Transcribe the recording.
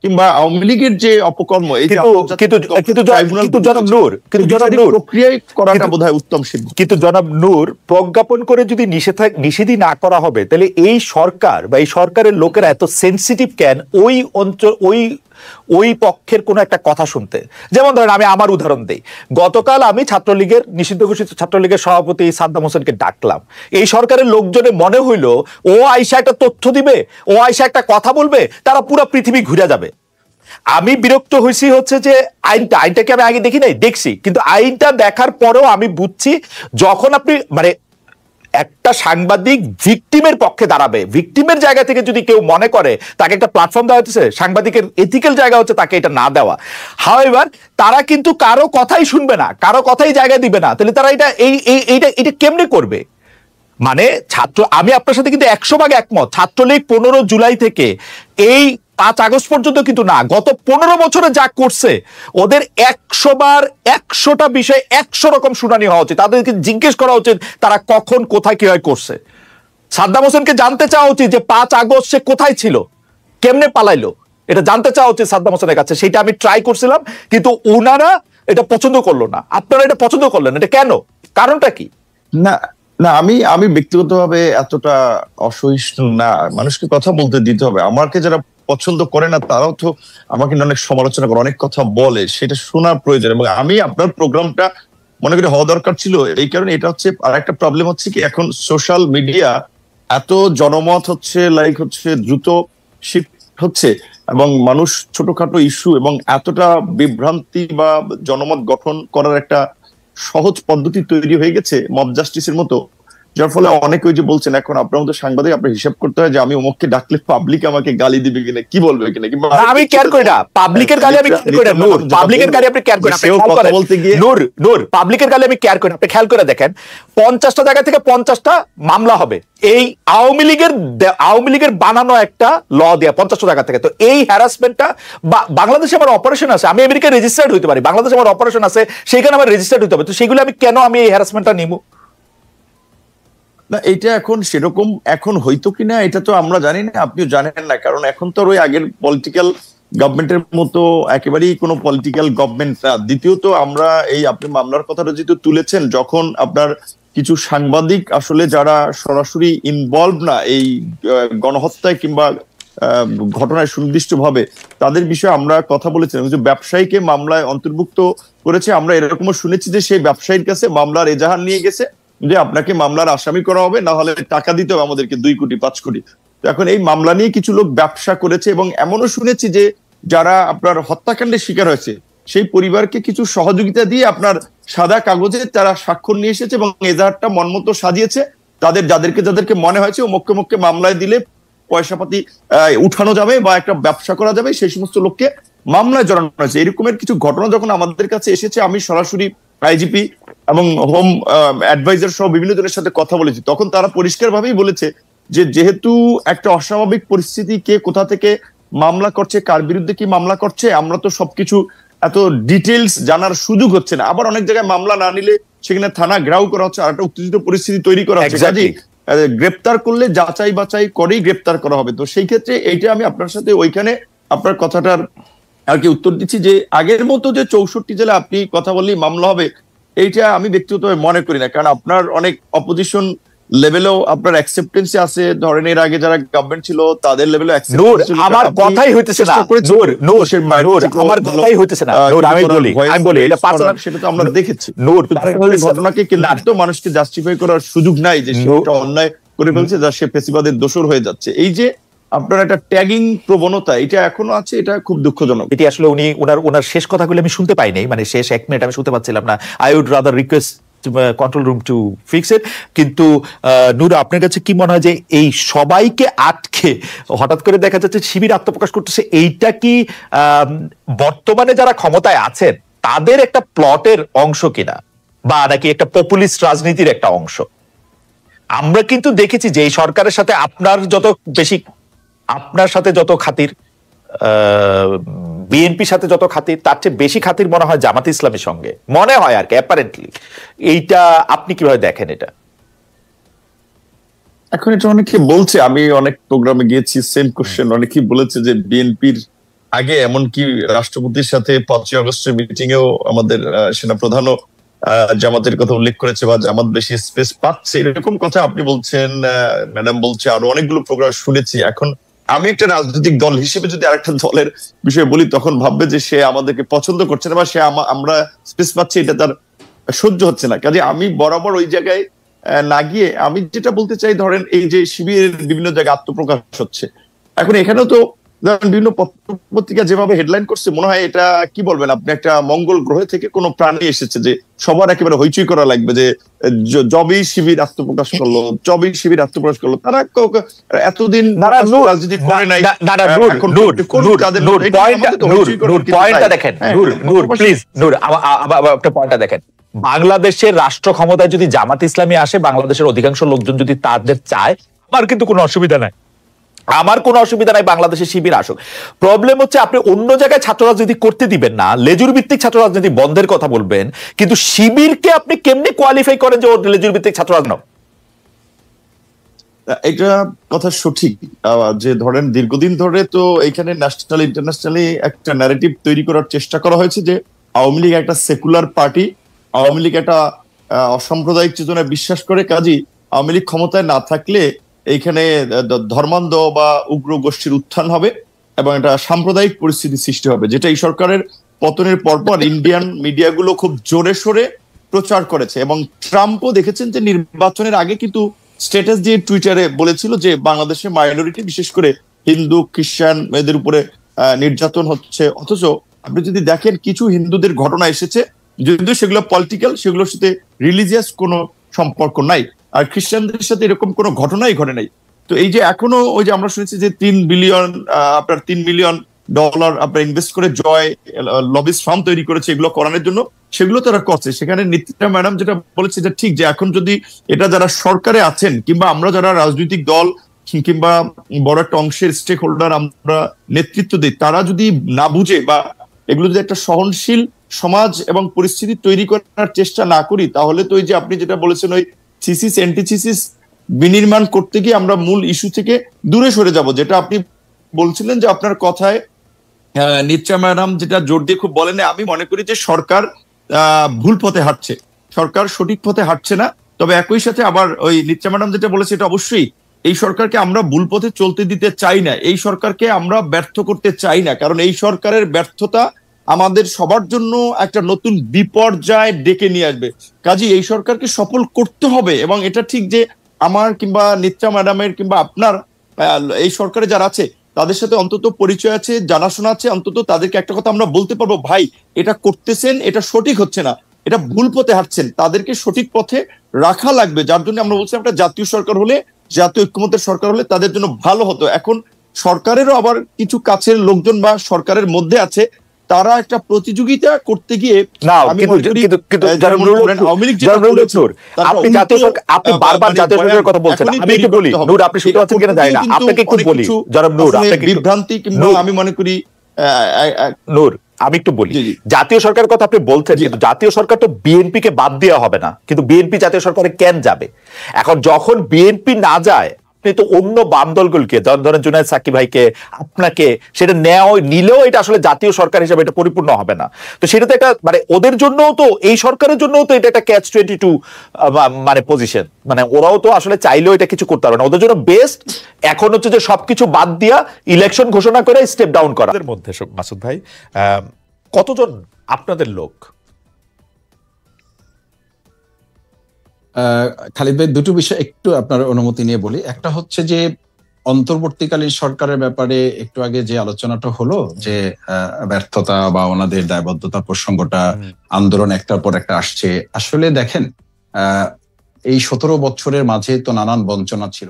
কিংবা আওয়ামী লীগের যে অপকর্ম, এই প্রক্রিয়ায় করাটা বোধহয় উত্তম সিদ্ধান্ত। কিন্তু জনাব নূর, প্রজ্ঞাপন করে যদি নিষেধই না করা হবে, তাহলে এই সরকার বা এই সরকারের লোকেরা এত সেন্সিটিভ কেন ওই অঞ্চল ওই পক্ষের কোনো একটা কথা শুনতে? যেমন ধরেন, আমি আমার উদাহরণ দেই। গতকাল আমি ছাত্রলীগের, নিষিদ্ধ ঘোষিত ছাত্রলীগের সভাপতি সাদ্দাম হোসেনকে ডাকলাম। এই সরকারের লোকজনে মনে হইল ও আইসা একটা তথ্য দিবে, ও আইসা একটা কথা বলবে, তারা পুরো পৃথিবী ঘুরে যাবে। আমি বিরক্ত হয়েছি হচ্ছে যে আইনটাকে আমি আগে দেখি নাই, দেখছি, কিন্তু আইনটা দেখার পরেও আমি বুঝছি যখন আপনি মানে একটা সাংবাদিক ভিকটিমের পক্ষে দাঁড়াবে, ভিকটিমের জায়গা থেকে যদি কেউ মনে করে তাকে একটা প্ল্যাটফর্ম দেওয়া হচ্ছে, সাংবাদিকের এথিক্যাল জায়গা হচ্ছে তাকে এটা না দেওয়া। হাউএভার তারা কিন্তু কারো কথাই শুনবে না, কারো কথাই জায়গা দিবে না। তাহলে তারা এটা কেমনে করবে? মানে আমি আপনার সাথে কিন্তু 100% একমত। ছাত্রলীগ 15 জুলাই থেকে এই 5 আগস্ট পর্যন্ত কিন্তু না, গত 15 বছরে যা করছে, ওদের 100 বার 100টা বিষয় 100 রকম শুনানি হওয়া উচিত। তাদেরকে জিজ্ঞেস করা উচিত তারা কখন কোথায় কিভাবে করছে। সাদ্দাম হোসেনকে জানতে চাওয়া উচিত যে 5 আগস্ট সে কোথায় ছিল, কেমনে পালাইলো, এটা জানতে চাওয়া উচিত সাদ্দাম হোসেনের কাছে। সেটা আমি ট্রাই করছিলাম, কিন্তু ওনারা এটা পছন্দ করলো না। আপনারা এটা পছন্দ করলেন, এটা কেন? কারণটা কি? না না, আমি ব্যক্তিগতভাবে এতটা অসহিষ্ণু না। মানুষকে কথা বলতে দিতে হবে। আমাকে যারা পছন্দ করে না তারাও তো আমাকে অনেক সমালোচনা করে, অনেক কথা বলে, সেটা শোনার প্রয়োজন। এবং আমি আপনার প্রোগ্রামটা মনে করি হওয়া দরকার ছিল এই কারণে। এটা হচ্ছে আর একটা প্রবলেম হচ্ছে কি, এখন সোশ্যাল মিডিয়া এত জনমত হচ্ছে, দ্রুত শিফট হচ্ছে, এবং মানুষ ছোটখাটো ইস্যু এবং এতটা বিভ্রান্তি বা জনমত গঠন করার একটা সহজ পদ্ধতি তৈরি হয়ে গেছে মব জাস্টিসের মতো, যার ফলে অনেকে ওই যে বলছেন, এখন আপনার মতো সাংবাদিক আপনার হিসাব করতে হয় যে আমি অমুককে ডাকলে পাবলিক আমাকে গালি দিবে কিনা, কি বলবে কিনা। কিংবা আমি কেয়ার করি না পাবলিকের গালি, আমি কেয়ার করি না নূর, পাবলিকের গালি আপনি কেয়ার করেন। কথা বলতে গিয়ে নূর পাবলিকের গালি আমি কেয়ার করি না। আপনি খেয়াল করে দেখেন, 50টা জায়গা থেকে 50টা মামলা হবে এই আওয়ামী লীগের বানানো একটা ল দেয়া 50টা জায়গা থেকে। তো এই হ্যারাসমেন্টটা, বাংলাদেশে আমার অপারেশন আছে, আমি আমেরিকায় রেজিস্টার্ড হইতে পারি, বাংলাদেশে আমার অপারেশন আছে, সেখানে আমার রেজিস্টার্ড হইতে হবে। তো সেগুলো আমি কেন এই হ্যারাসমেন্টটা নিব না? এটা এখন সেরকম এখন হইতো কিনা এটা তো আমরা জানি না, আপনিও জানেন না, কারণ এখন তো ওই আগের পলিটিক্যাল গভর্নমেন্টের মতো একেবারেই কোনো পলিটিক্যাল গভর্নমেন্ট না। দ্বিতীয়ত আমরা এই আপনি মামলার কথাটা যেহেতু তুলেছেন, যখন আপনার কিছু সাংবাদিক আসলে যারা সরাসরি ইনভলভ না এই গণহত্যায় কিংবা ঘটনায় সুনির্দিষ্টভাবে, তাদের বিষয়ে আমরা কথা বলেছিলাম। কিছু ব্যবসায়ীকে মামলায় অন্তর্ভুক্ত করেছে। আমরা এরকমও শুনেছি যে সেই ব্যবসায়ীর কাছে মামলার এজাহার নিয়ে গেছে যে আপনাকে মামলার আসামি করা হবে, না হলে টাকা দিতে হবে আমাদেরকে 2 কোটি 5 কোটি। তো এখন এই মামলা নিয়ে কিছু লোক ব্যবসা করেছে, এবং এমনও শুনেছি যে যারা আপনার হত্যাকাণ্ডের শিকার হয়েছে সেই পরিবারকে কিছু সহযোগিতা দিয়ে আপনার সাদা কাগজে তারা স্বাক্ষর নিয়ে এসেছে এবং এজাহারটা মনমতো সাজিয়েছে। যাদেরকে মনে হয়েছে ও মক্কে মামলায় দিলে পয়সাপাতি উঠানো যাবে বা একটা ব্যবসা করা যাবে, সেই সমস্ত লোককে মামলায় জড়ানো হয়েছে। এরকমের কিছু ঘটনা যখন আমাদের কাছে এসেছে, আমি সরাসরি আইজিপি এবং হোম অ্যাডভাইজার সহ বিভিন্ন জনের সাথে কথা বলেছি, তখন তারা পরিষ্কার ভাবেই বলেছে যে যেহেতু একটা অস্বাভাবিক পরিস্থিতি, কে কোথা থেকে মামলা করছে, কার বিরুদ্ধে কি মামলা করছে, আমরা তো সবকিছু এত ডিটেলস জানার সুযোগ হচ্ছে না। আবার অনেক জায়গায় মামলা না নিলে সেখানে থানা ঘেরাও করা হচ্ছে, আর একটা উত্তেজিত পরিস্থিতি তৈরি করা হচ্ছে। কাজেই গ্রেপ্তার করলে যাচাই বাছাই করেই গ্রেপ্তার করা হবে। তো সেই ক্ষেত্রে এইটা আমি আপনার সাথে ওইখানে আপনার কথাটার আর কি উত্তর দিচ্ছি যে আগের মতো যে 64 জেলা আপনি কথা বললেই মামলা হবে, এইটা আমি ব্যক্তিগতভাবে মনে করি না। কারণ আপনার অনেক অপোজিশন লেভেলেও আপনার অ্যাকসেপ্টেন্স আছে। ধরেন এর আগে যারা গভর্নমেন্ট ছিল তাদের লেভেলেও আমার কথাই হইতেছে না, আমার কথাই হইতেছে না। আমি বলি এটা সেটা তো আমরা দেখেছি। ঘটনাকে কিন্তু মানুষকে জাস্টিফাই করার সুযোগ নাই যে সেটা অন্যায় করে ফেলছে, যা সে ফেসিবাদের দোষর হয়ে যাচ্ছে। এই যে আপনার একটা ট্যাগিং প্রবণতা, এটা এখনো আছে, এটা খুব দুঃখজনক। এটি আসলে উনি ওনার শেষ কথাগুলো আমি শুনতে পাই নাই, মানে শেষ 1 মিনিট আমি শুনতে পাচ্ছিলাম না। I would rather request control room to fix it. কিন্তু নূর, আপনার কাছে কি মনে হয় যে এই সবাইকে আটকে হঠাৎ করে দেখা যাচ্ছে শিবির আত্মপ্রকাশ করতেছে, এইটা কি বর্তমানে যারা ক্ষমতায় আছেন তাদের একটা প্লটের অংশ কিনা, বা নাকি একটা পপুলিস্ট রাজনীতির একটা অংশ? আমরা কিন্তু দেখেছি যে এই সরকারের সাথে আপনার সাথে যত খাতির, বিএনপির সাথে যত খাতির, তার চেয়ে বেশি খাতির মনে হয় জামাত ইসলামের সঙ্গে, মনে হয় আর কি অ্যাপারেন্টলি। এইটা আপনি কিভাবে দেখেন? এটা এখন এটা অনেকে বলছে, আমি অনেক প্রোগ্রামে গিয়েছি, সেম কোশ্চেন অনেকেই বলেছে যে বিএনপির আগে এমনকি রাষ্ট্রপতির সাথে 5ই আগস্টের মিটিং এও আমাদের সেনাপ্রধানও জামাতের কথা উল্লেখ করেছে, বা জামাত বেশি স্পেস পাচ্ছে এরকম কথা আপনি বলছেন, ম্যাডাম বলছে, আরো অনেকগুলো প্রোগ্রাম শুনেছি। এখন আমি একটা রাজনৈতিক দল হিসেবে যদি আরেকটা দলের বিষয়ে বলি, তখন ভাববে যে সে আমাদেরকে পছন্দ করছে না, বা সে আমরা স্পেস পাচ্ছি এটা তার সহ্য হচ্ছে না। কাজে আমি বরাবর ওই জায়গায় না গিয়ে আমি যেটা বলতে চাই, ধরেন এই যে শিবিরের বিভিন্ন জায়গায় আত্মপ্রকাশ হচ্ছে, এখন এখানেও তো বিভিন্ন পত্রিকা যেভাবে হেডলাইন করছে, মনে হয় এটা কি বলবেন আপনি, একটা মঙ্গল গ্রহ থেকে কোনো প্রাণী এসেছে যে সবার একেবারে হইচই করা লাগবে যে জবই শিবির আত্মপ্রকাশ করলো, জবই শিবির আত্মপ্রকাশ করলো। তারা এতদিন রাজনীতি করে নাই। দেখেন, বাংলাদেশের রাষ্ট্র ক্ষমতায় যদি জামাত ইসলামী আসে, বাংলাদেশের অধিকাংশ লোকজন যদি তাদের চায়, আমার কিন্তু কোনো অসুবিধা নাই, আমার কোনো অসুবিধা নাই বাংলাদেশের শিবির আসুক। প্রবলেম হচ্ছে আপনি অন্য জায়গায় ছাত্র রাজনীতি করতে দিবেন না, লেজুর ভিত্তিক ছাত্র রাজনীতি বন্ধের কথা বলবেন, কিন্তু শিবিরকে আপনি কেমনে কোয়ালিফাই করেন যে ও লেজুর ভিত্তিক ছাত্র রাজনীতি? এটা কথা সঠিক যে ধরেন দীর্ঘদিন ধরে তো এখানে ন্যাশনাল ইন্টারন্যাশনালি একটা ন্যারেটিভ তৈরি করার চেষ্টা করা হয়েছে যে আওয়ামী লীগ একটা সেকুলার পার্টি, আওয়ামী লীগ একটা অসাম্প্রদায়িক চেতনায় বিশ্বাস করে, কাজী আওয়ামী লীগ ক্ষমতায় না থাকলে এইখানে ধর্মান্ধ বা উগ্র গোষ্ঠীর উত্থান হবে এবং একটা সাম্প্রদায়িক পরিস্থিতি সৃষ্টি হবে, যেটা এই সরকারের পতনের পরপর ইন্ডিয়ান মিডিয়াগুলো খুব জোরে সোরে প্রচার করেছে। এবং ট্রাম্পও দেখেছেন যে নির্বাচনের আগে কিন্তু স্ট্যাটাস দিয়ে টুইটারে বলেছিল যে বাংলাদেশের মাইনরিটি, বিশেষ করে হিন্দু খ্রিস্টান এদের উপরে নির্যাতন হচ্ছে। অথচ আপনি যদি দেখেন কিছু হিন্দুদের ঘটনা এসেছে, যদিও সেগুলো পলিটিক্যাল, সেগুলোর সাথে রিলিজিয়াস কোনো সম্পর্ক নাই, আর খ্রিস্টানদের সাথে এরকম কোনো ঘটনাই ঘটে নাই। তো এই যে এখনো ওই যে আমরা শুনেছি যে $3 মিলিয়ন আপনার ইনভেস্ট করে জয় লবিস ফার্ম তৈরি করেছে এগুলো করানোর জন্য, সেগুলো তারা করছে। সেখানে নিত্যা ম্যাডাম যেটা বলেছে যে ঠিক, যে এখন যদি এটা যারা সরকারে আছেন কিংবা আমরা যারা রাজনৈতিক দল কিংবা বড় একটা অংশের স্টেক হোল্ডার আমরা নেতৃত্ব দিই, তারা যদি না বুঝে বা এগুলো যদি একটা সহনশীল সমাজ এবং পরিস্থিতি তৈরি করার চেষ্টা না করি, তাহলে তো ওই যে আপনি যেটা বলেছেন ওই থিসিস অ্যান্টিথিসিস বিনির্মাণ করতে গিয়ে আমরা মূল ইস্যু থেকে দূরে সরে যাব। যেটা আপনি বলছিলেন যে আপনার কথায় নিত্যা ম্যাডাম যেটা জোর দিয়ে খুব বলেন, আমি মনে করি যে সরকার ভুল পথে হাঁটছে, সরকার সঠিক পথে হাঁটছে না। তবে একই সাথে আবার ওই নিত্যা ম্যাডাম যেটা বলেছে এটা অবশ্যই, এই সরকারকে আমরা ভুল পথে চলতে দিতে চাই না, এই সরকারকে আমরা ব্যর্থ করতে চাই না, কারণ এই সরকারের ব্যর্থতা আমাদের সবার জন্য একটা নতুন বিপর্যয় ডেকে নিয়ে আসবে। কাজেই এই সরকারকে সফল করতে হবে। এবং এটা ঠিক যে আমার কিংবা নিত্যা ম্যাডামের কিংবা আপনার এই সরকারে যারা আছে তাদের সাথে অন্তত পরিচয় আছে, জানাশোনা আছে, অন্তত তাদেরকে একটা কথা আমরা বলতে পারবো, ভাই এটা করতেছেন, এটা সঠিক হচ্ছে না, এটা ভুল পথে হাঁটছেন, তাদেরকে সঠিক পথে রাখা লাগবে। যার জন্য আমরা বলছিলাম একটা জাতীয় সরকার হলে, জাতীয় ঐক্যমত্যের সরকার হলে তাদের জন্য ভালো হতো। এখন সরকারেরও আবার কিছু কাছের লোকজন বা সরকারের মধ্যে আছে, তারা একটা প্রতিযোগিতা করতে গিয়ে আপনি বারবার জাতীয় সরকারের কথা বলছেন, আমি একটু বলি নূর, আপনি শুনতে পাচ্ছেন কিনা জানি না, আপনাকে একটু বলি জনাব নূর, বিভ্রান্তি কিংবা আমি মনে করি নূর, আমি একটু বলি, জাতীয় সরকারের কথা আপনি বলছেন, কিন্তু জাতীয় সরকার তো বিএনপি কে বাদ দেওয়া হবে না, কিন্তু বিএনপি জাতীয় সরকারে কেন যাবে? এখন যখন বিএনপি না যায়, আপনি তো অন্য বাম দলগুলোকে, ধরেন জুনায়েদ সাকিব ভাইকে, আপনাকে, সেটা নিলেও এটা আসলে জাতীয় সরকার হিসেবে এটা পরিপূর্ণ হবে না। তো সেটা তো একটা মানে ওদের জন্য তো, এই সরকারের জন্য তো এটা একটা ক্যাচ 22 মানে পজিশন, মানে ওরাও তো আসলে চাইলেও এটা কিছু করতে পারবে না। ওদের জন্য বেস্ট এখন হচ্ছে যে সবকিছু বাদ দিয়া ইলেকশন ঘোষণা করে স্টেপ ডাউন করা। এর মধ্যে মাসুদ ভাই কতজন আপনাদের লোক? খালিদ ভাই, দুটো বিষয় একটু আপনার অনুমতি নিয়ে বলি। একটা হচ্ছে যে অন্তর্বর্তীকালীন সরকারের ব্যাপারে একটু আগে যে আলোচনাটা হলো, যে ব্যর্থতা বা ওনাদের দায়বদ্ধতা প্রসঙ্গটা, আন্দোলন একটার পর একটা আসছে। আসলে দেখেন, এই 17 বছরের মাঝে তো নানান বঞ্চনা ছিল।